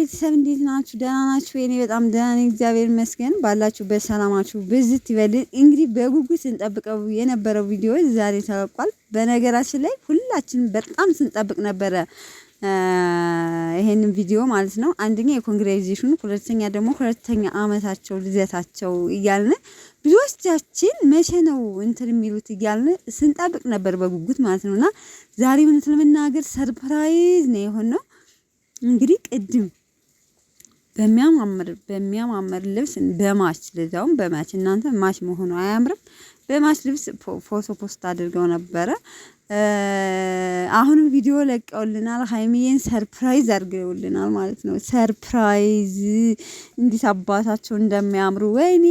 ቤተሰብ እንዴት ናችሁ? ደህና ናችሁ? እኔ በጣም ደህና ነኝ፣ እግዚአብሔር ይመስገን። ባላችሁበት ሰላማችሁ ብዝት ይበልን። እንግዲህ በጉጉት ስንጠብቀው የነበረው ቪዲዮ ዛሬ ተለቋል። በነገራችን ላይ ሁላችንም በጣም ስንጠብቅ ነበረ ይሄንን ቪዲዮ ማለት ነው። አንደኛ የኮንግሬቹሌሽን፣ ሁለተኛ ደግሞ ሁለተኛ አመታቸው ልደታቸው እያልን ብዙዎቻችን መቼ ነው እንትን የሚሉት እያልን ስንጠብቅ ነበር በጉጉት ማለት ነውና ዛሬ እውነት ለመናገር ሰርፕራይዝ ነው የሆነው። እንግዲህ ቅድም በሚያማምር ልብስ በማች ለዛውም በማች እናንተ ማች መሆኑ አያምርም? በማች ልብስ ፎቶ ፖስት አድርገው ነበረ። አሁንም ቪዲዮ ለቀውልናል። ሃይሚዬን ሰርፕራይዝ አድርገውልናል ማለት ነው። ሰርፕራይዝ እንዴት አባታቸው እንደሚያምሩ ወይኔ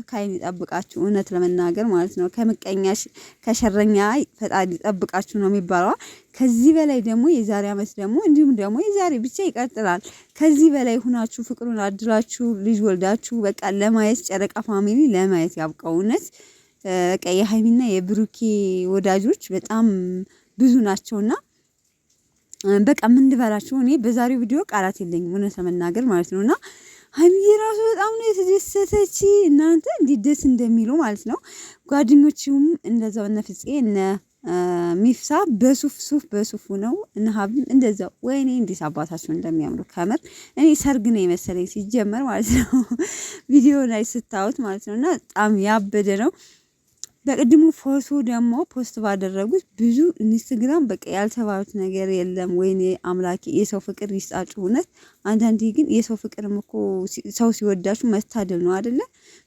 ካይን ይጠብቃችሁ፣ እውነት ለመናገር ማለት ነው። ከምቀኛሽ ከሸረኛ ፈጣሪ ይጠብቃችሁ ነው የሚባለው። ከዚህ በላይ ደግሞ የዛሬ አመት ደግሞ እንዲሁም ደግሞ የዛሬ ብቻ ይቀጥላል። ከዚህ በላይ ሁናችሁ ፍቅሩን አድራችሁ ልጅ ወልዳችሁ በቃ ለማየት ጨረቃ ፋሚሊ ለማየት ያብቃው እውነት። በቃ የሃይሚና የብሩኬ ወዳጆች በጣም ብዙ ናቸውና በቃ ምን ልበላችሁ፣ እኔ በዛሬው ቪዲዮ ቃላት የለኝም እውነት ለመናገር ማለት ነውና ሃይሚዬ ራሱ በጣም ነው የተደሰተች። እናንተ እንዴት ደስ እንደሚሉ ማለት ነው። ጓደኞቹም እንደዛው እነ ፍፄ እነ ሚፍሳ በሱፍ ነው እነ ሀብም እንደዛው። ወይኔ እንዴት አባታቸው እንደሚያምሩ ከምር እኔ ሰርግ ነው የመሰለኝ ሲጀመር ማለት ነው ቪዲዮ ላይ ስታዩት ማለት ነውና በጣም ያበደ ነው። በቅድሙ ፎቶ ደግሞ ፖስት ባደረጉት ብዙ ኢንስታግራም በቃ ያልተባሉት ነገር የለም። ወይኔ አምላኬ የሰው ፍቅር ይስጣችሁ እውነት። አንዳንዴ ግን የሰው ፍቅርም እኮ ሰው ሲወዳችሁ መስታደል ነው አይደለ?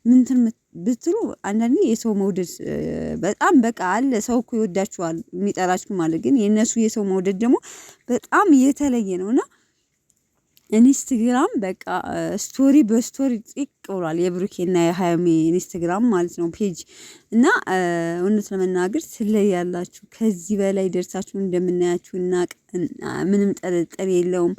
ምንትን ብትሉ አንዳንዴ የሰው መውደድ በጣም በቃ አለ። ሰው እኮ ይወዳችኋል የሚጠላችሁ ማለት ግን የነሱ የሰው መውደድ ደግሞ በጣም የተለየ ነውና ኢንስታግራም በቃ ስቶሪ በስቶሪ ጥቅ ብሏል። የብሩኬና የሃይሚ ኢንስታግራም ማለት ነው ፔጅ እና እውነት ለመናገር ትለያላችሁ። ከዚህ በላይ ደርሳችሁ እንደምናያችሁ እና ምንም ጥርጥር የለውም።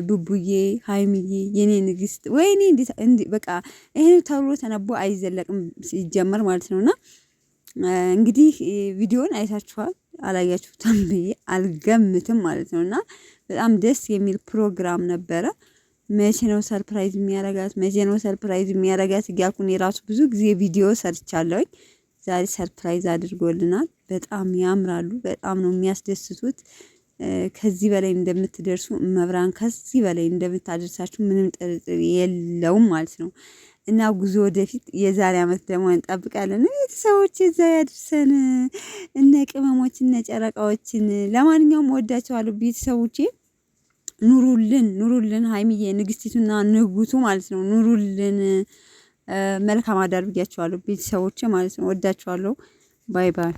ቡቡዬ ሃይሚዬ የኔ ንግስት ወይኔ እንዴ በቃ ይሄን ተብሎ ተነቦ አይዘለቅም ሲጀመር ማለት ነውና እንግዲህ ቪዲዮን አይታችኋል። አላያችሁትም ብዬ አልገምትም ማለት ነውና በጣም ደስ የሚል ፕሮግራም ነበረ። መቼ ነው ሰርፕራይዝ የሚያረጋት? መቼ ነው ሰርፕራይዝ የሚያረጋት እያልኩኝ የራሱ ብዙ ጊዜ ቪዲዮ ሰርቻለሁኝ። ዛሬ ሰርፕራይዝ አድርጎልናል። በጣም ያምራሉ። በጣም ነው የሚያስደስቱት። ከዚህ በላይ እንደምትደርሱ መብራን ከዚህ በላይ እንደምታደርሳችሁ ምንም ጥርጥር የለውም ማለት ነው። እና ጉዞ ወደፊት የዛሬ አመት ደግሞ እንጠብቃለን። ቤተሰቦች እዛ ያድርሰን። እነ ቅመሞች እነ ጨረቃዎችን ለማንኛውም ወዳቸዋለሁ ቤተሰቦቼ። ኑሩልን ሃይሚዬ ንግስቲቱና ንጉቱ ማለት ነው። ኑሩልን። መልካም አዳር ብያቸዋለሁ ቤተሰቦቼ ማለት ነው። ወዳቸዋለሁ። ባይ ባይ